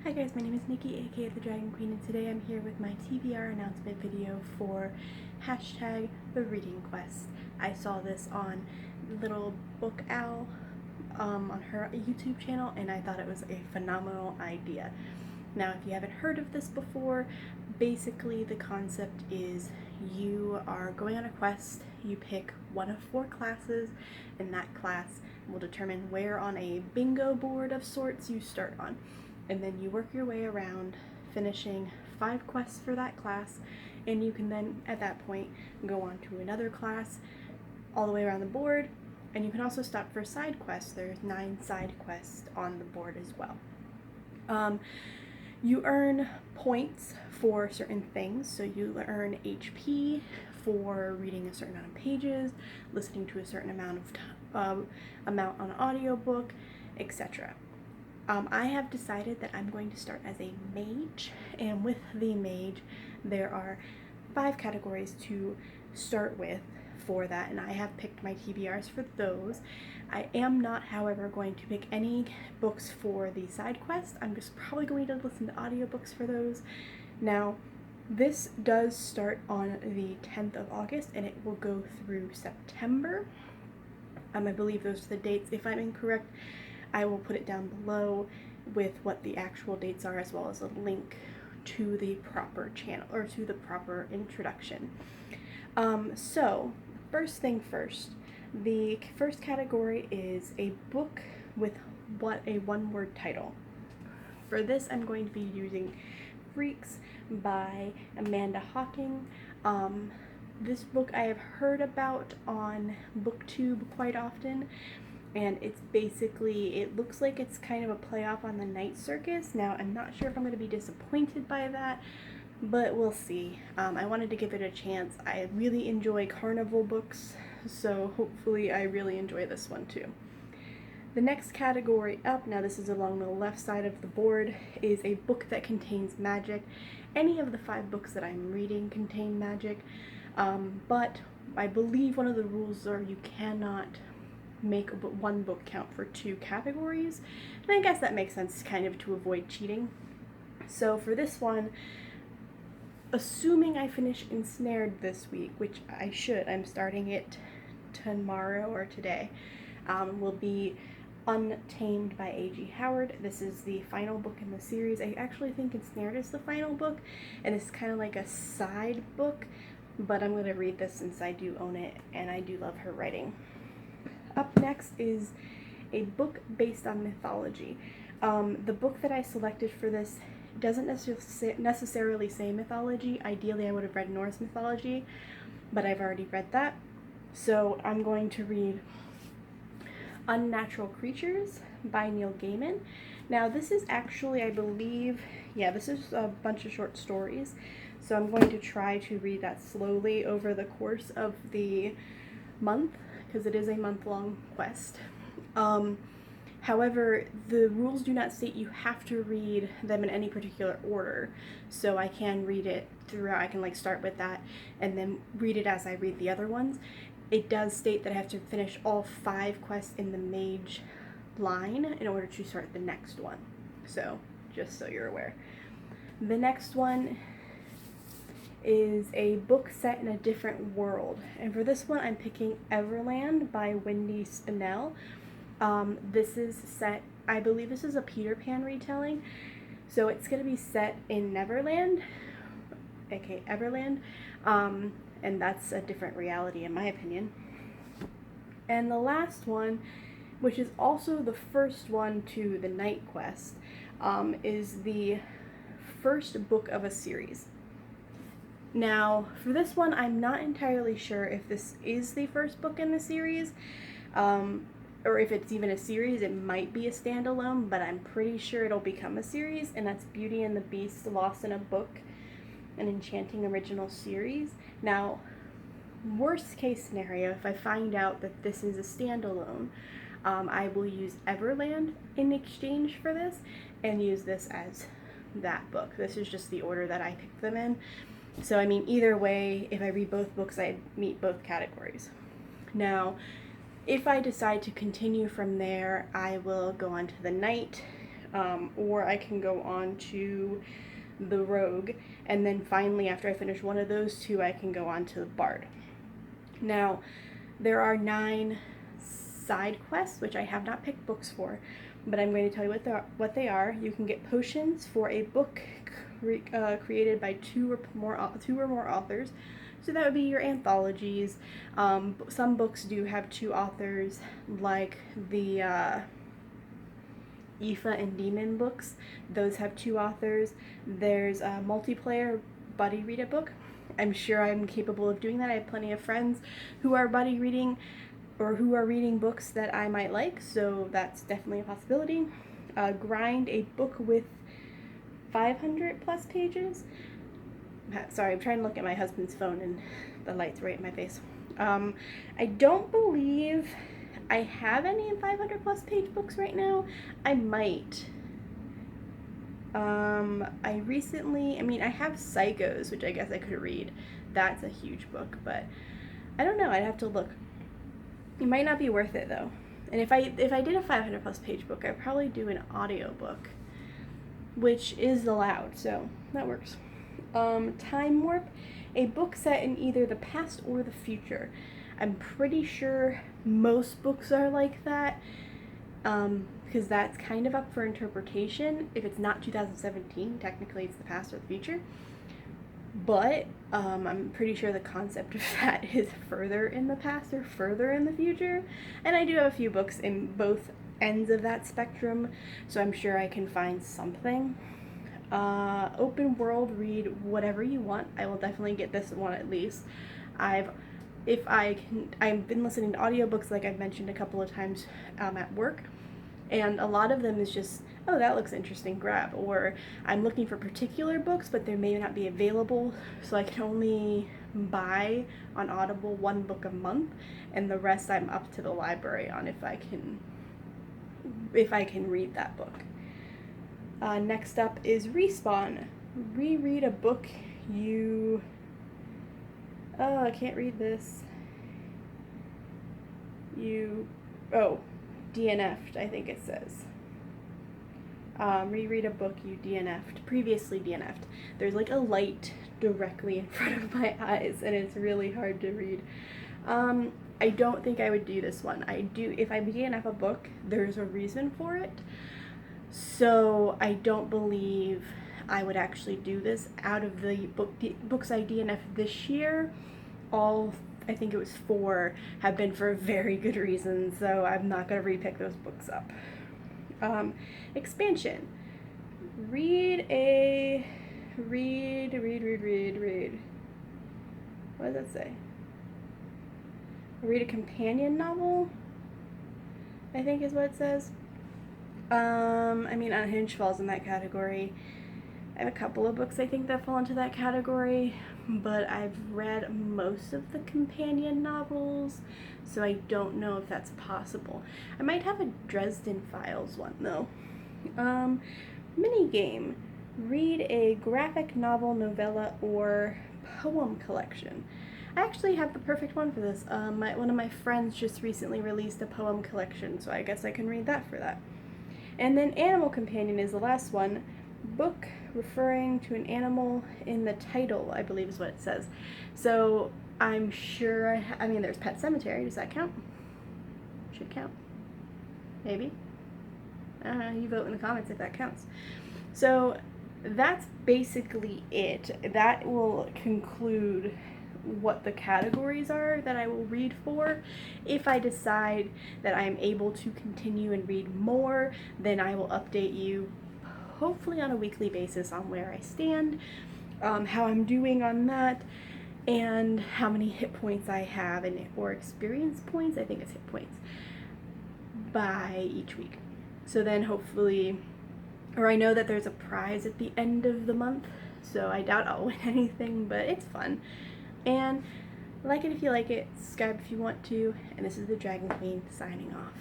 Hi guys, my name is Nikki, aka the Dragon Queen, and today I'm here with my TBR announcement video for hashtag the reading quest. I saw this on Little Book Owl on her YouTube channel, and I thought it was a phenomenal idea. Now, if you haven't heard of this before, basically the concept is you are going on a quest, you pick one of 4 classes, and that class will determine where on a bingo board of sorts you start on. And then you work your way around, finishing 5 quests for that class, and you can then, at that point, go on to another class all the way around the board, and you can also stop for side quests. There's 9 side quests on the board as well. You earn points for certain things, so you earn HP for reading a certain amount of pages, listening to a certain amount on an audiobook, etc. I have decided that I'm going to start as a mage, and with the mage there are 5 categories to start with for that, and I have picked my TBRs for those. I am not, however, going to pick any books for the side quest. I'm just probably going to listen to audiobooks for those. Now, this does start on the 10th of August, and it will go through September. I believe those are the dates. If I'm incorrect, I will put it down below with what the actual dates are, as well as a link to the proper channel, or to the proper introduction. So, first thing first, the first category is a book with a one-word title. For this, I'm going to be using Freaks by Amanda Hocking. This book I have heard about on BookTube quite often, and it's basically, it looks like it's kind of a playoff on the Night Circus. Now, I'm not sure if I'm going to be disappointed by that, but we'll see. I wanted to give it a chance. I really enjoy carnival books, so hopefully I really enjoy this one too. The next category up, now this is along the left side of the board, is a book that contains magic. Any of the 5 books that I'm reading contain magic, but I believe one of the rules are you cannot make one book count for 2 categories, and I guess that makes sense kind of to avoid cheating. So for this one, assuming I finish Ensnared this week, which I should, I'm starting it tomorrow or today, will be Untamed by A.G. Howard. This is the final book in the series. I actually think Ensnared is the final book, and it's kind of like a side book, but I'm going to read this since I do own it, and I do love her writing. Up next is a book based on mythology. The book that I selected for this doesn't necessarily say mythology. Ideally, I would have read Norse mythology, but I've already read that. So I'm going to read Unnatural Creatures by Neil Gaiman. Now, this is actually, I believe, this is a bunch of short stories. So I'm going to try to read that slowly over the course of the month, because it is a month-long quest. However, the rules do not state you have to read them in any particular order, so I can read it throughout. I can start with that and then read it as I read the other ones. It does state that I have to finish all 5 quests in the mage line in order to start the next one, so just so you're aware. The next one is a book set in a different world, and for this one I'm picking Everland by Wendy Spinell. This is set, I believe this is a Peter Pan retelling, so it's going to be set in Neverland, aka Everland, and that's a different reality in my opinion. And the last one, which is also the first one to the night quest, is the first book of a series. Now, for this one, I'm not entirely sure if this is the first book in the series, or if it's even a series. It might be a standalone, but I'm pretty sure it'll become a series, and that's Beauty and the Beast Lost in a Book, an enchanting original series. Now, worst case scenario, if I find out that this is a standalone, I will use Everland in exchange for this, and use this as that book. This is just the order that I picked them in. So, I mean, either way, if I read both books, I meet both categories. Now, if I decide to continue from there, I will go on to the night or I can go on to the Rogue, and then finally, after I finish one of those two, I can go on to the Bard. Now, there are 9 side quests, which I have not picked books for, but I'm going to tell you what they are. You can get potions for a book created by two or more authors. So that would be your anthologies. Some books do have 2 authors, like the Aoife and Demon books. Those have 2 authors. There's a multiplayer buddy read a book. I'm sure I'm capable of doing that. I have plenty of friends who are buddy reading or who are reading books that I might like, so that's definitely a possibility. Grind a book with 500 plus pages. Sorry, I'm trying to look at my husband's phone and the light's right in my face. I don't believe I have any 500 plus page books right now. I might. I have Psychos, which I guess I could read. That's a huge book, but I don't know. I'd have to look. It might not be worth it though. And if I did a 500 plus page book, I'd probably do an audiobook, which is allowed, so that works. Time Warp, a book set in either the past or the future. I'm pretty sure most books are like that, because that's kind of up for interpretation. If it's not 2017, technically it's the past or the future. But I'm pretty sure the concept of that is further in the past or further in the future. And I do have a few books in both ends of that spectrum, so I'm sure I can find something. Open world, read whatever you want. I will definitely get this one at least. I've been listening to audiobooks, like I've mentioned a couple of times at work, and a lot of them is just, oh, that looks interesting, grab. Or I'm looking for particular books, but they may not be available, so I can only buy on Audible 1 book a month, and the rest I'm up to the library on if I can read that book. Next up is Respawn. Reread a book you... Oh, I can't read this. DNF'd, I think it says. Reread a book you previously DNF'd. There's like a light directly in front of my eyes, and it's really hard to read. I don't think I would do this one. If I DNF a book, there's a reason for it. So I don't believe I would actually do this. Out of the books I DNF'd this year, I think it was 4 have been for very good reasons, so I'm not going to repick those books up. Expansion. Read. What does that say? Read a companion novel, I think is what it says. Unhinged falls in that category. I have a couple of books I think that fall into that category, but I've read most of the companion novels, so I don't know if that's possible. I might have a Dresden Files one though. Minigame. Read a graphic novel, novella, or poem collection. I actually have the perfect one for this. One of my friends just recently released a poem collection, so I guess I can read that for that. And then Animal Companion is the last one. Book referring to an animal in the title, I believe is what it says. So I'm sure, there's Pet Sematary. Does that count? Should count. Maybe. You vote in the comments if that counts. So that's basically it. That will conclude what the categories are that I will read for. If I decide that I am able to continue and read more, then I will update you hopefully on a weekly basis on where I stand, how I'm doing on that, and how many hit points I have, or experience points, I think it's hit points, by each week. So then hopefully, or I know that there's a prize at the end of the month, so I doubt I'll win anything, but it's fun. And like it if you like it, subscribe if you want to, and this is the Dragon Queen signing off.